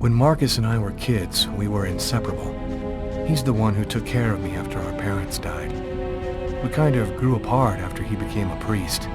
When Marcus and I were kids, we were inseparable. He's the one who took care of me after our parents died. We kind of grew apart after he became a priest.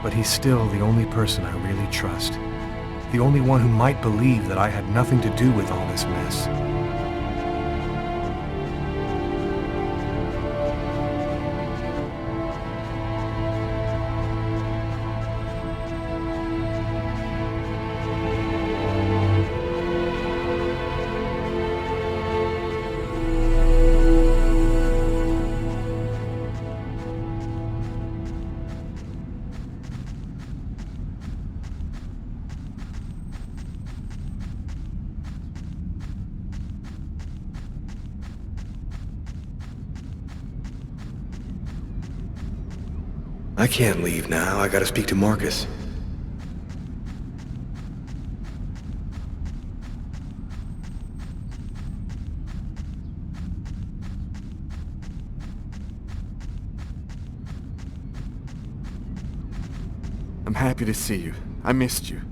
But he's still the only person I really trust. The only one who might believe that I had nothing to do with all this mess. I can't leave now. I gotta speak to Marcus. I'm happy to see you. I missed you.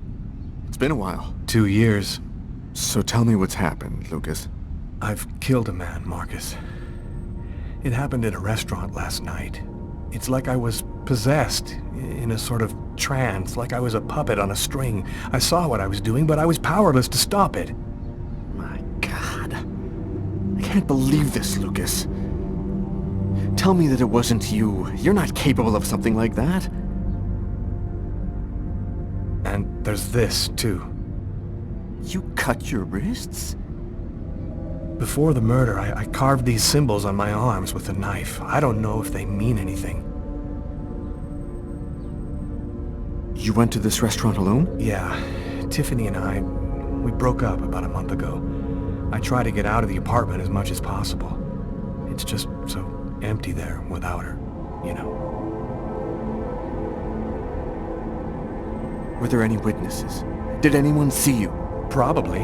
It's been a while. 2 years. So tell me what's happened, Lucas. I've killed a man, Marcus. It happened in a restaurant last night. It's like I was possessed, in a sort of trance, like I was a puppet on a string. I saw what I was doing, but I was powerless to stop it. My God. I can't believe this, Lucas. Tell me that it wasn't you. You're not capable of something like that. And there's this, too. You cut your wrists? Before the murder, I carved these symbols on my arms with a knife. I don't know if they mean anything. You went to this restaurant alone? Yeah. Tiffany and I, we broke up about a month ago. I try to get out of the apartment as much as possible. It's just so empty there without her, you know. Were there any witnesses? Did anyone see you? Probably.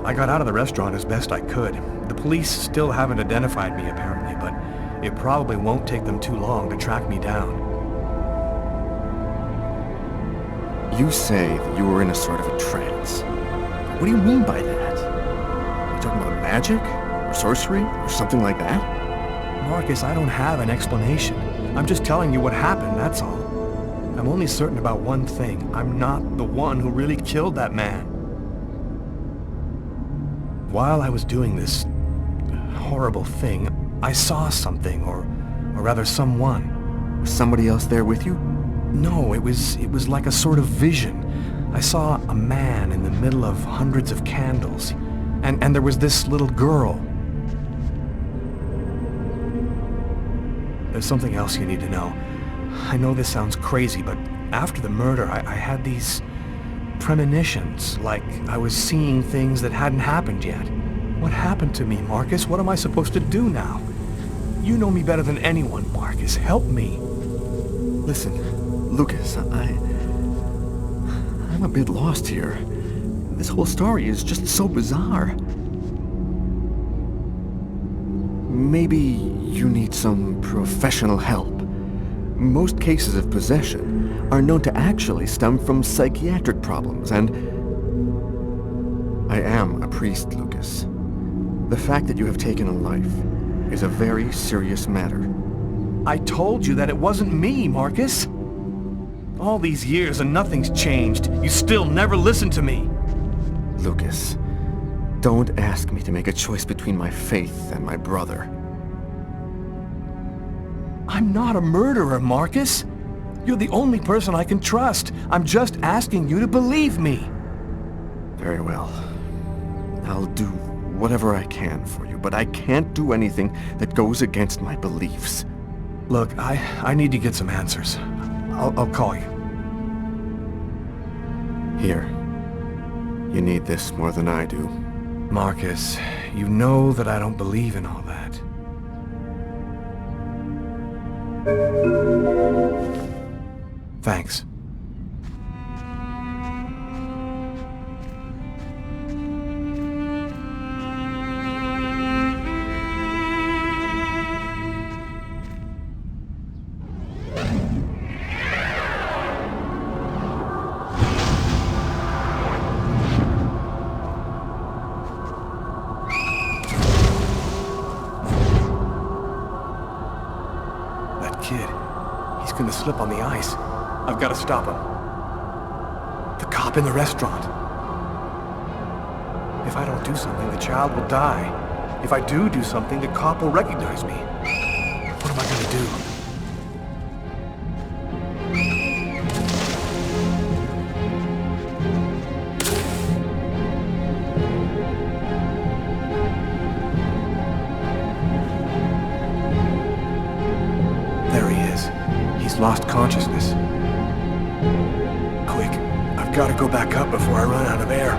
I got out of the restaurant as best I could. The police still haven't identified me, apparently, but it probably won't take them too long to track me down. You say that you were in a sort of a trance. What do you mean by that? Are you talking about magic? Or sorcery? Or something like that? Marcus, I don't have an explanation. I'm just telling you what happened, that's all. I'm only certain about one thing. I'm not the one who really killed that man. While I was doing this horrible thing, I saw something, or rather someone. Was somebody else there with you? No, it was like a sort of vision. I saw a man in the middle of hundreds of candles, and there was this little girl. There's something else you need to know. I know this sounds crazy, but after the murder, I had these premonitions, like I was seeing things that hadn't happened yet. What happened to me, Marcus? What am I supposed to do now? You know me better than anyone, Marcus. Help me. Listen, Lucas, I'm a bit lost here. This whole story is just so bizarre. Maybe you need some professional help. Most cases of possession are known to actually stem from psychiatric problems, and I am a priest, Lucas. The fact that you have taken a life is a very serious matter. I told you that it wasn't me, Marcus. All these years and nothing's changed. You still never listened to me. Lucas, don't ask me to make a choice between my faith and my brother. I'm not a murderer, Marcus. You're the only person I can trust. I'm just asking you to believe me. Very well. I'll do whatever I can for you, but I can't do anything that goes against my beliefs. Look, I need to get some answers. I'll call you. Here. You need this more than I do. Marcus, you know that I don't believe in all that. Thanks. He's gonna slip on the ice. I've got to stop him. The cop in the restaurant. If I don't do something, the child will die. If I do something, the cop will recognize me. What am I gonna do? Lost consciousness. Quick, I've got to go back up before I run out of air.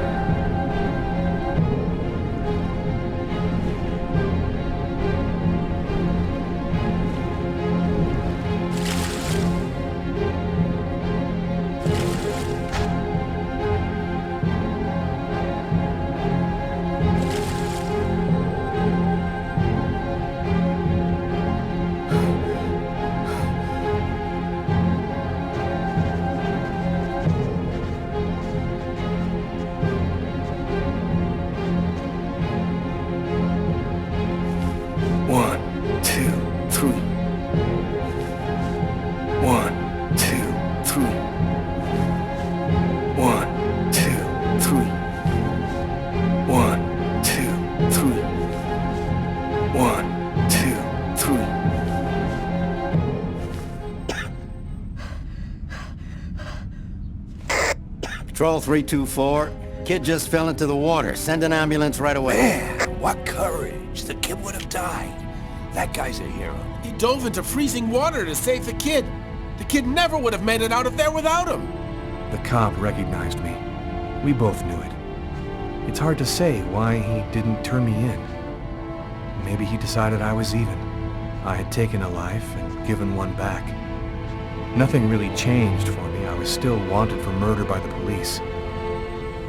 Patrol 324, kid just fell into the water. Send an ambulance right away. Man, what courage. The kid would have died. That guy's a hero. He dove into freezing water to save the kid. The kid never would have made it out of there without him. The cop recognized me. We both knew it. It's hard to say why he didn't turn me in. Maybe he decided I was even. I had taken a life and given one back. Nothing really changed for me. I was still wanted for murder by the police.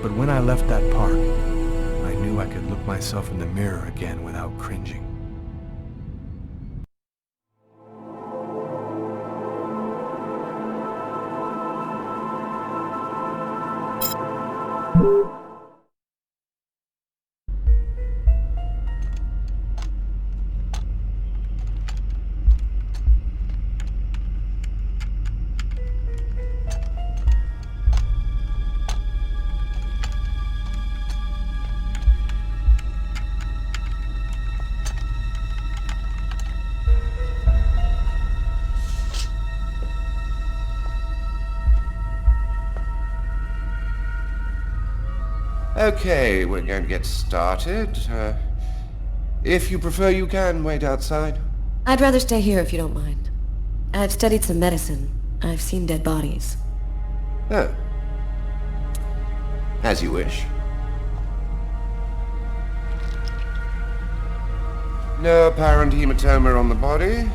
But when I left that park, I knew I could look myself in the mirror again without cringing. Okay, we're going to get started. If you prefer, you can wait outside. I'd rather stay here if you don't mind. I've studied some medicine. I've seen dead bodies. Oh. As you wish. No apparent hematoma on the body.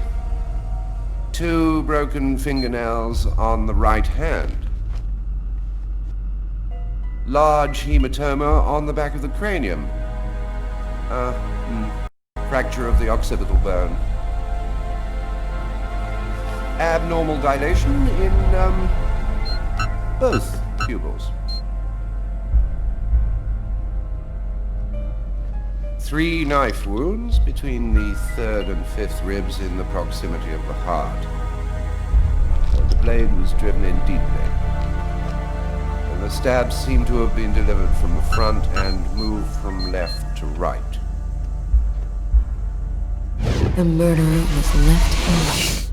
2 broken fingernails on the right hand. Large hematoma on the back of the cranium. Fracture of the occipital bone. Abnormal dilation in Both pupils. 3 knife wounds between the 3rd and 5th ribs in the proximity of the heart. The blade was driven in deeply. And the stabs seem to have been delivered from the front and moved from left to right. The murderer was left-handed.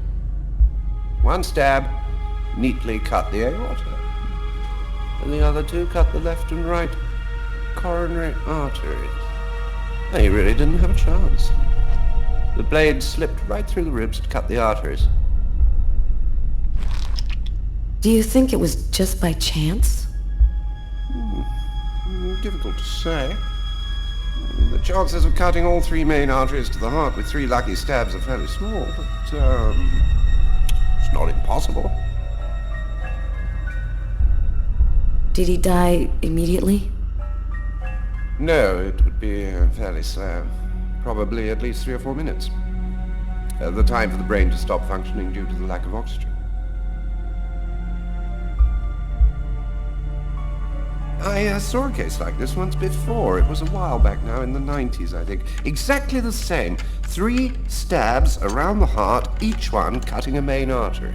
1 stab neatly cut the aorta, and the other 2 cut the left and right coronary arteries. He really didn't have a chance. The blade slipped right through the ribs to cut the arteries. Do you think it was just by chance? Difficult to say. The chances of cutting all 3 main arteries to the heart with 3 lucky stabs are fairly small, but it's not impossible. Did he die immediately? No, it would be fairly slow. Probably at least 3 or 4 minutes. The time for the brain to stop functioning due to the lack of oxygen. I saw a case like this once before. It was a while back now, in the 90s, I think. Exactly the same. 3 stabs around the heart, each one cutting a main artery.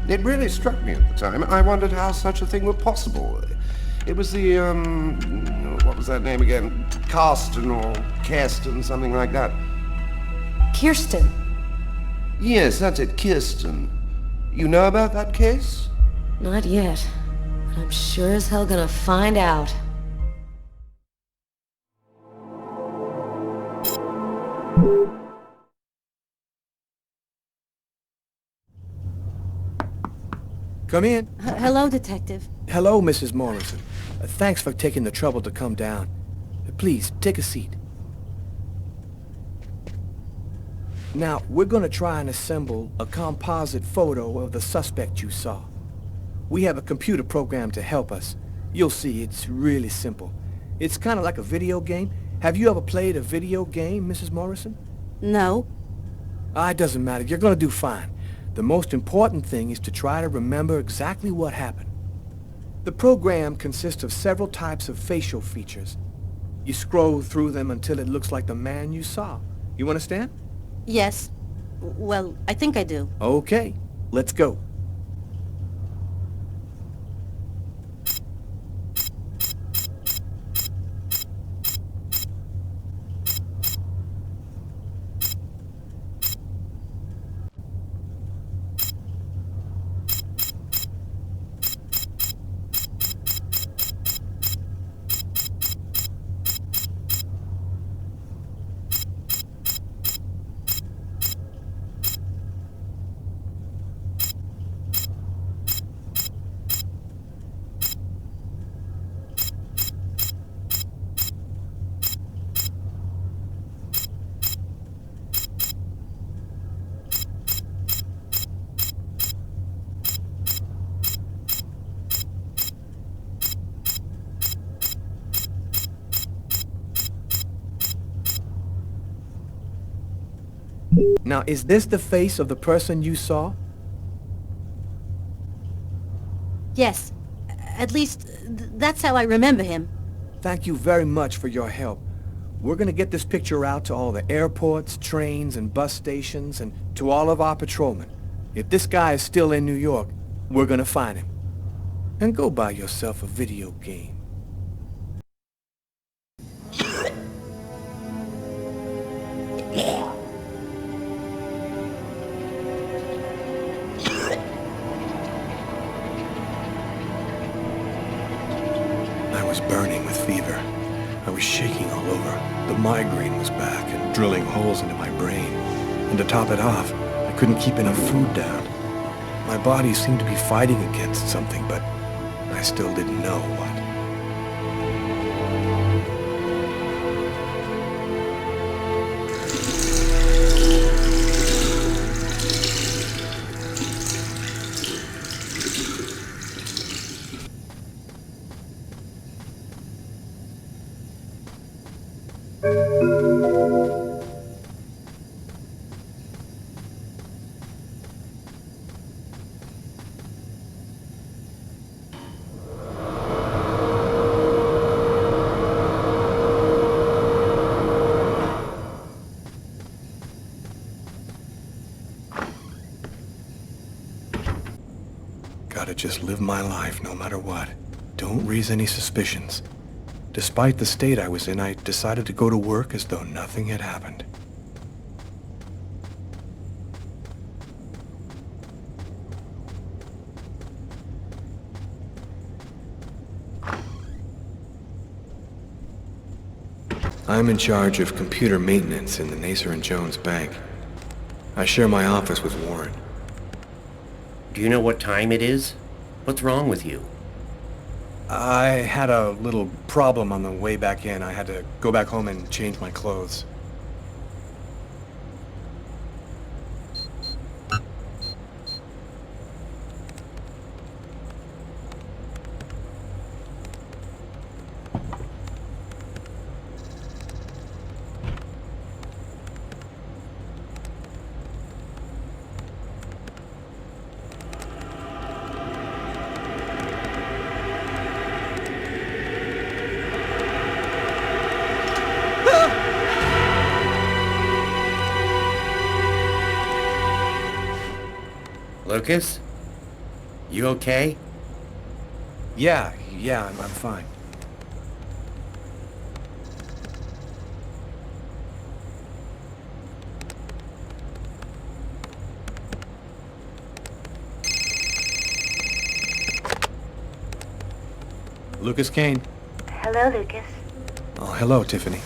It really struck me at the time. I wondered how such a thing were possible. It was the, what was that name again? Karsten or Kirsten, something like that. Kirsten. Yes, that's it, Kirsten. You know about that case? Not yet. But I'm sure as hell gonna find out. Come in. Hello, Detective. Hello, Mrs. Morrison. Thanks for taking the trouble to come down. Please, take a seat. Now, we're gonna try and assemble a composite photo of the suspect you saw. We have a computer program to help us. You'll see, it's really simple. It's kind of like a video game. Have you ever played a video game, Mrs. Morrison? No. It doesn't matter. You're gonna do fine. The most important thing is to try to remember exactly what happened. The program consists of several types of facial features. You scroll through them until it looks like the man you saw. You understand? Yes. Well, I think I do. Okay, let's go. Now, is this the face of the person you saw? Yes. At least, that's how I remember him. Thank you very much for your help. We're gonna get this picture out to all the airports, trains, and bus stations, and to all of our patrolmen. If this guy is still in New York, we're gonna find him. And go buy yourself a video game. I was burning with fever. I was shaking all over. The migraine was back and drilling holes into my brain. And to top it off, I couldn't keep enough food down. My body seemed to be fighting against something, but I still didn't know what. gotta just live my life no matter what. Don't raise any suspicions. Despite the state I was in, I decided to go to work as though nothing had happened. I'm in charge of computer maintenance in the Nacer and Jones Bank. I share my office with Warren. Do you know what time it is? What's wrong with you? I had a little problem on the way back in. I had to go back home and change my clothes. Lucas? You okay? Yeah, I'm fine. Lucas Kane. Hello, Lucas. Oh, hello, Tiffany.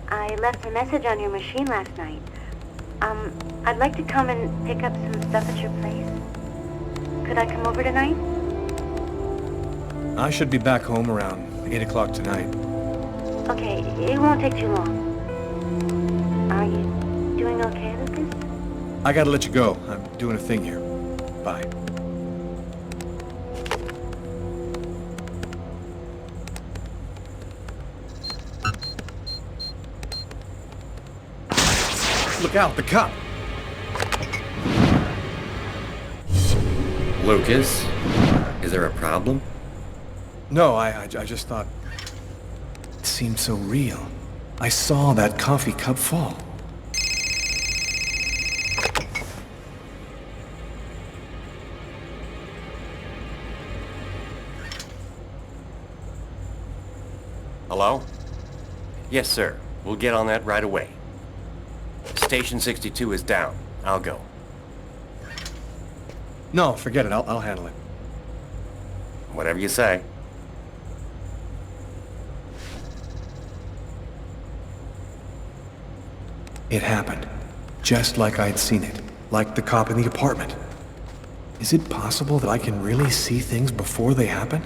I left a message on your machine last night. I'd like to come and pick up some stuff at your place. Could I come over tonight? I should be back home around 8 o'clock tonight. Okay, it won't take too long. Are you doing okay, Lucas? I gotta let you go. I'm doing a thing here. Bye. Look out, the cop! Lucas? Is there a problem? No, I just thought... It seemed so real. I saw that coffee cup fall. Hello? Yes, sir. We'll get on that right away. Station 62 is down. I'll go. No, forget it. I'll handle it. Whatever you say. It happened. Just like I'd seen it. Like the cop in the apartment. Is it possible that I can really see things before they happen?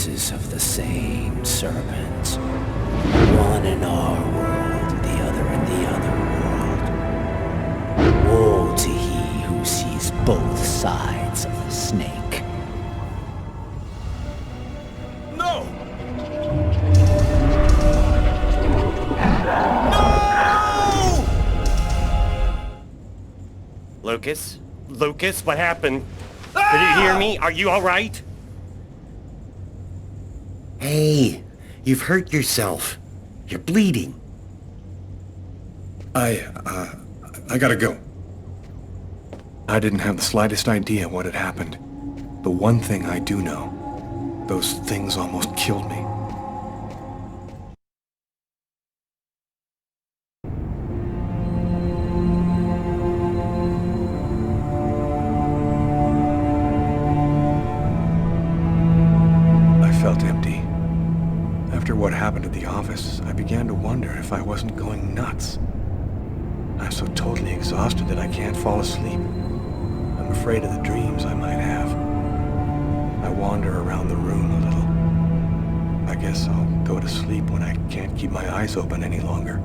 pieces of the same serpent. One in our world, the other in the other world. Woe to he who sees both sides of the snake. No! Lucas? Lucas, what happened? Did you hear me? Are you alright? Hey, you've hurt yourself. You're bleeding. I gotta go. I didn't have the slightest idea what had happened. The one thing I do know, those things almost killed me. I felt empty. After what happened at the office, I began to wonder if I wasn't going nuts. I'm so totally exhausted that I can't fall asleep. I'm afraid of the dreams I might have. I wander around the room a little. I guess I'll go to sleep when I can't keep my eyes open any longer.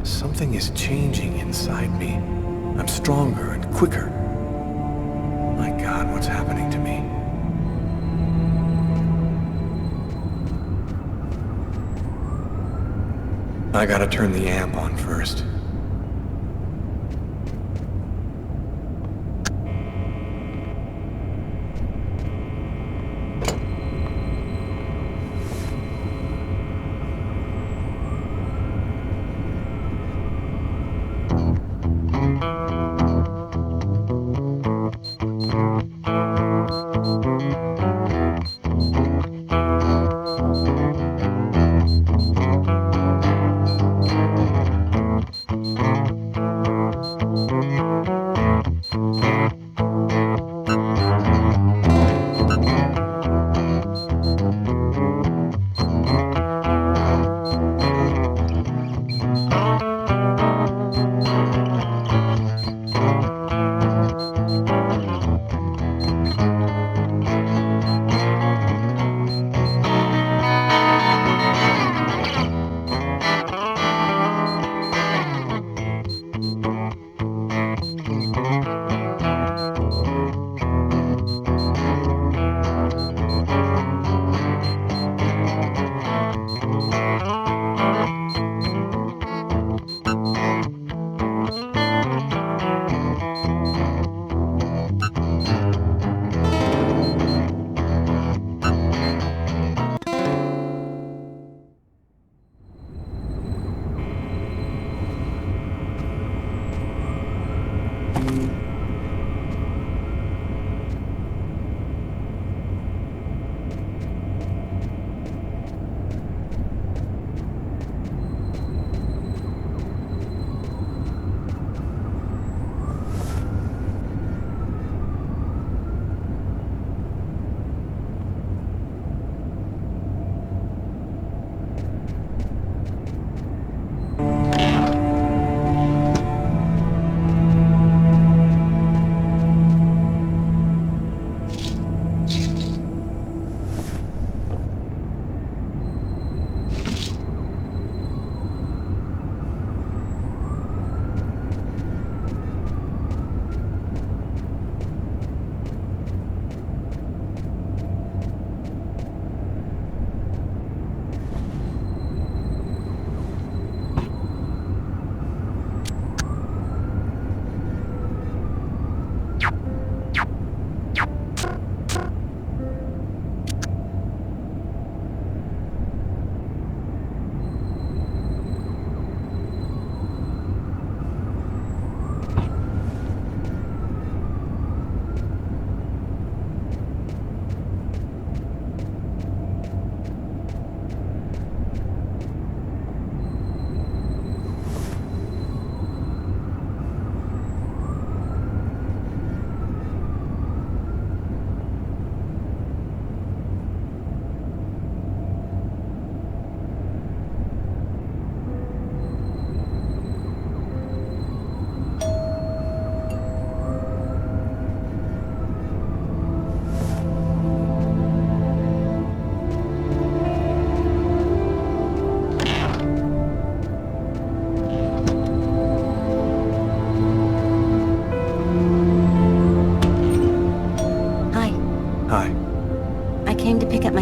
Something is changing inside me. I'm stronger and quicker. My God, what's happening to me? I gotta turn the amp on first.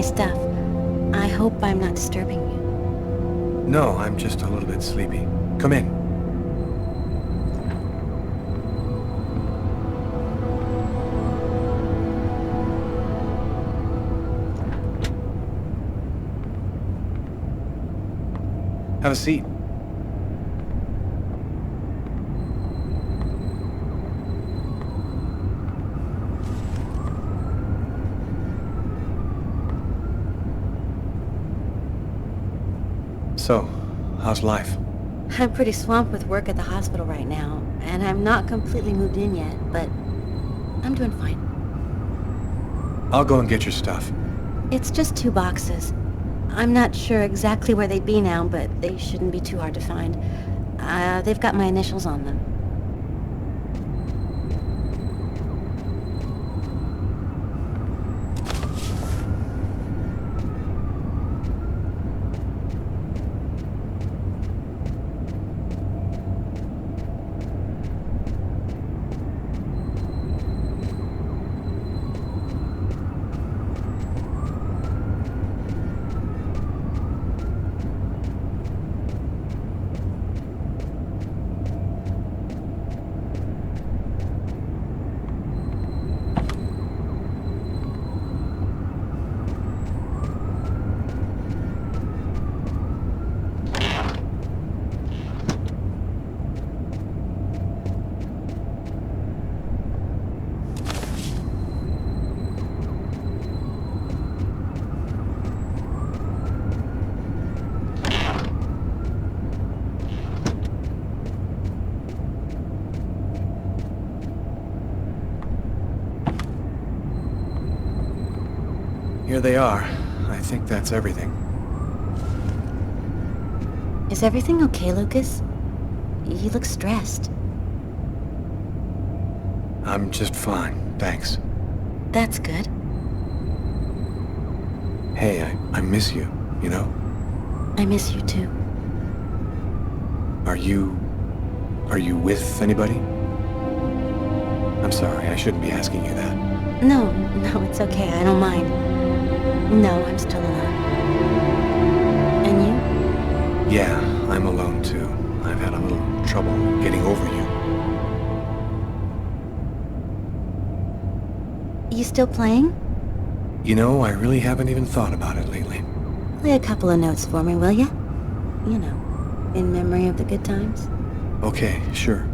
my stuff. I hope I'm not disturbing you. No, I'm just a little bit sleepy. Come in. Have a seat. So, how's life? I'm pretty swamped with work at the hospital right now, and I'm not completely moved in yet, but I'm doing fine. I'll go and get your stuff. It's just 2 boxes. I'm not sure exactly where they'd be now, but they shouldn't be too hard to find. They've got my initials on them. Here they are. I think that's everything. Is everything okay, Lucas? You look stressed. I'm just fine, thanks. That's good. Hey, I miss you, you know? I miss you too. Are you with anybody? I'm sorry, I shouldn't be asking you that. No, it's okay. I don't mind. No, I'm still alone. And Yeah, I'm alone too. I've had a little trouble getting over you. you? You still playing? You know, I really haven't even thought about it lately. Play a couple of notes for me, will ya? You know, in memory of the good times. Okay, sure.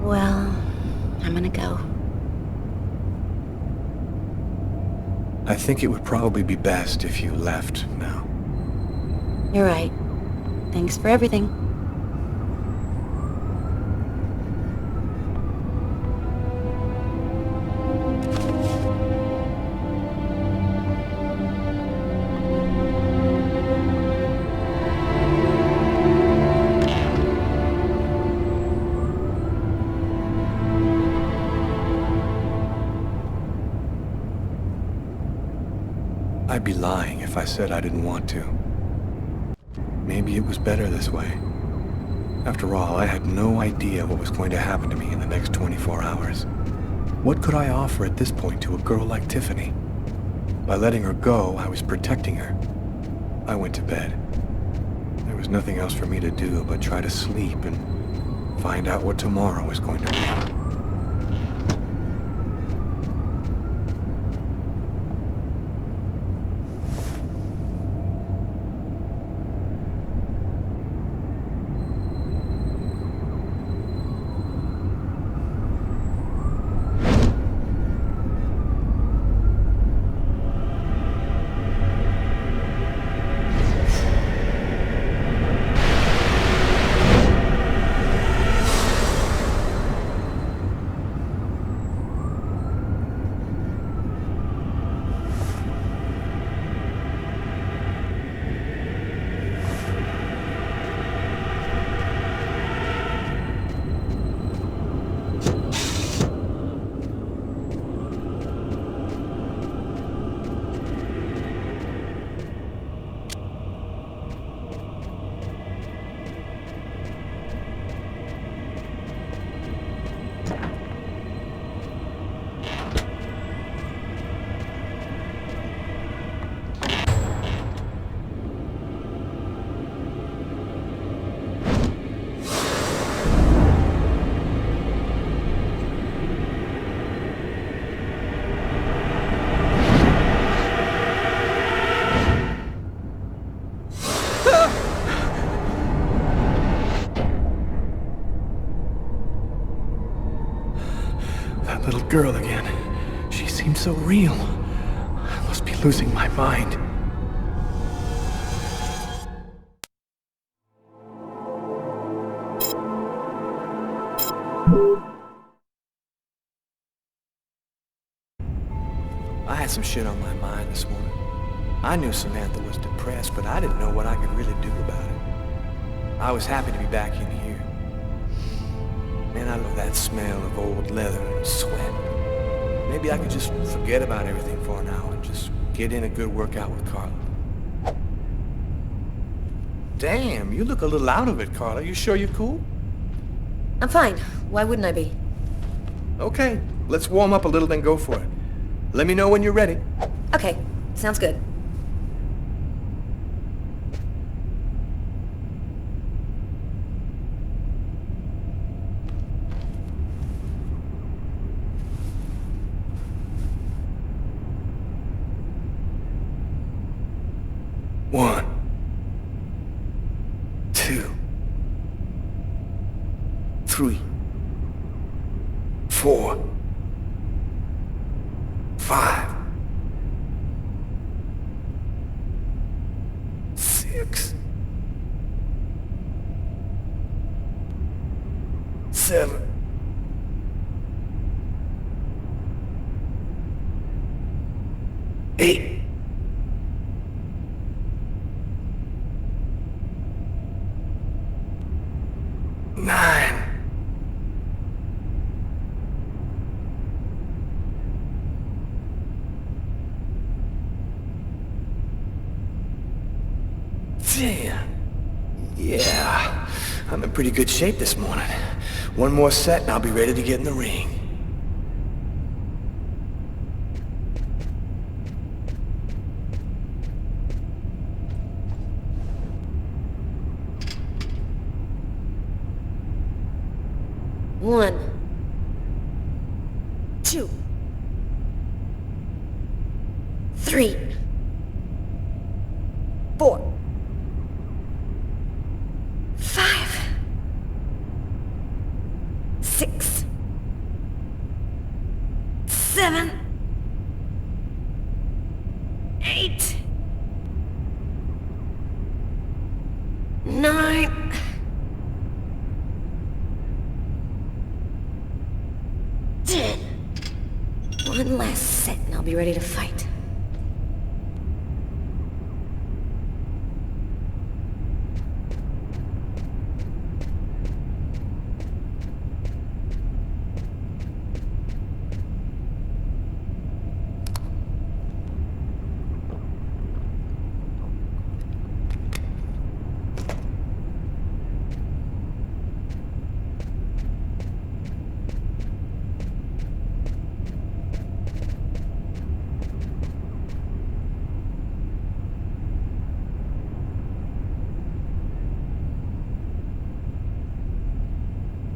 Well, I'm gonna go. I think it would probably be best if you left now. You're right. Thanks for everything. I'd be lying if I said I didn't want to. Maybe it was better this way. After all, I had no idea what was going to happen to me in the next 24 hours. What could I offer at this point to a girl like Tiffany? By letting her go, I was protecting her. I went to bed. There was nothing else for me to do but try to sleep and find out what tomorrow was going to be. That little girl again. She seemed so real. I must be losing my mind. I had some shit on my mind this morning. I knew Samantha was depressed, but I didn't know what I could really do about it. I was happy to be back in here. Man, I love that smell of old leather and sweat. Maybe I could just forget about everything for now and just get in a good workout with Carla. Damn, you look a little out of it, Carla. You sure you're cool? I'm fine. Why wouldn't I be? Okay, let's warm up a little, then go for it. Let me know when you're ready. Okay, sounds good. One, two, three, 4, 5, 6, 7, 8. 9. 10. Yeah, I'm in pretty good shape this morning. One more set and I'll be ready to get in the ring. One, 2, 3, 4, 5, 6, 7, 8, 9. 10. One last set and I'll be ready to fight.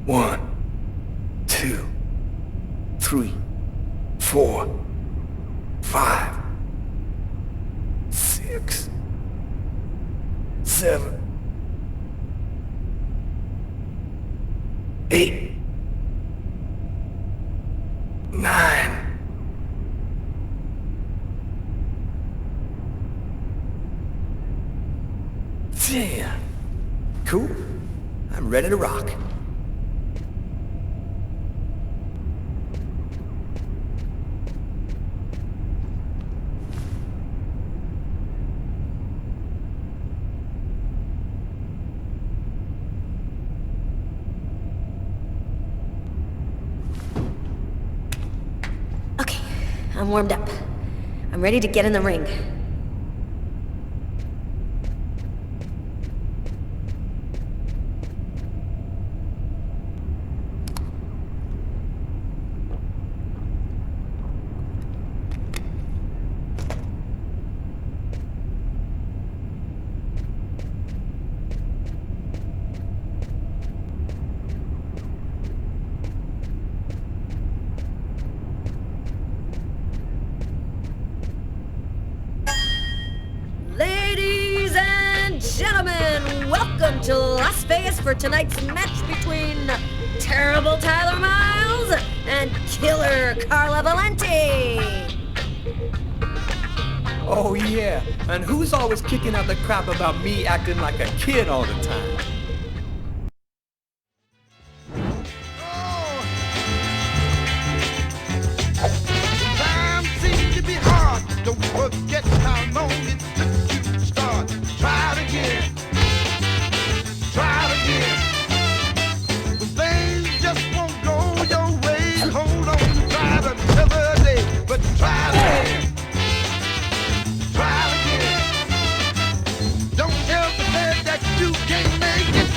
1, 2, 3, 4, 5, 6, 7, 8, 9. Damn. Cool. I'm ready to rock. Okay, I'm warmed up. I'm ready to get in the ring. Ladies and gentlemen, welcome to Las Vegas for tonight's match between Terrible Tyler Miles and Killer Carla Valenti. Oh yeah, and who's always kicking out the crap about me acting like a kid all the time? Time seems to be hard. Don't forget how long it took you to start. Try it again. Try it again. When things just won't go your way, hold on, try it another day. But try it again. Try it again. Don't ever say that you can't make it.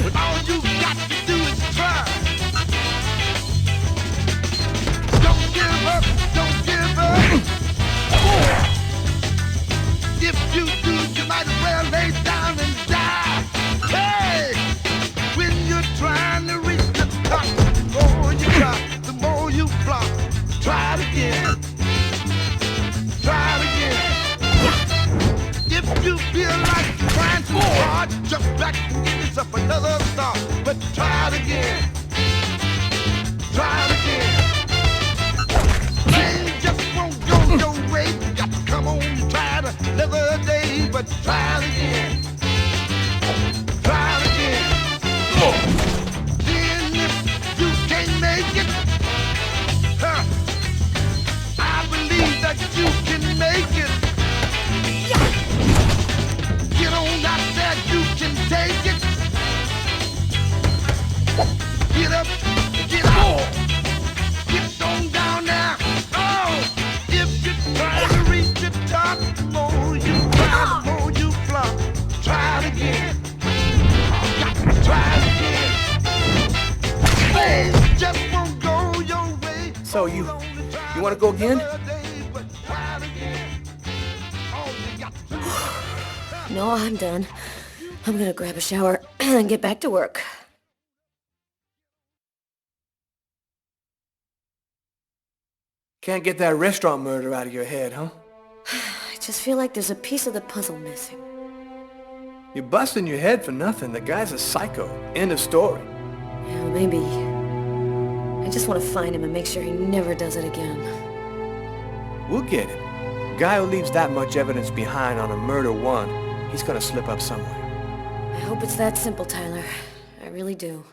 But all you got to do is try. Don't give up, don't give up. If you do, you might as well lay down and die. Hey, when you're trying to reach the top, the more you drop, the more you flop. Try it again. Try it again. If you feel like trying too hard, jump back and give yourself another start. But try it again. Try it again. Things just won't go your way. You got to come on and try it another day. But try it again. Try it again. Then if you can't make it, I believe that you can make it. Get on out there, you can take it. Get up, get out. Get on down now. Oh, if you try to reach the top, the more you try, the more you flop. Try it again. Try it again. Things just won't go your way. So you want to go again? No, I'm done. I'm gonna grab a shower and get back to work. Can't get that restaurant murder out of your head, huh? I just feel like there's a piece of the puzzle missing. You're busting your head for nothing. The guy's a psycho. End of story. Yeah, maybe. I just want to find him and make sure he never does it again. We'll get him. Guy who leaves that much evidence behind on a murder one, he's gonna slip up somewhere. I hope it's that simple, Tyler. I really do.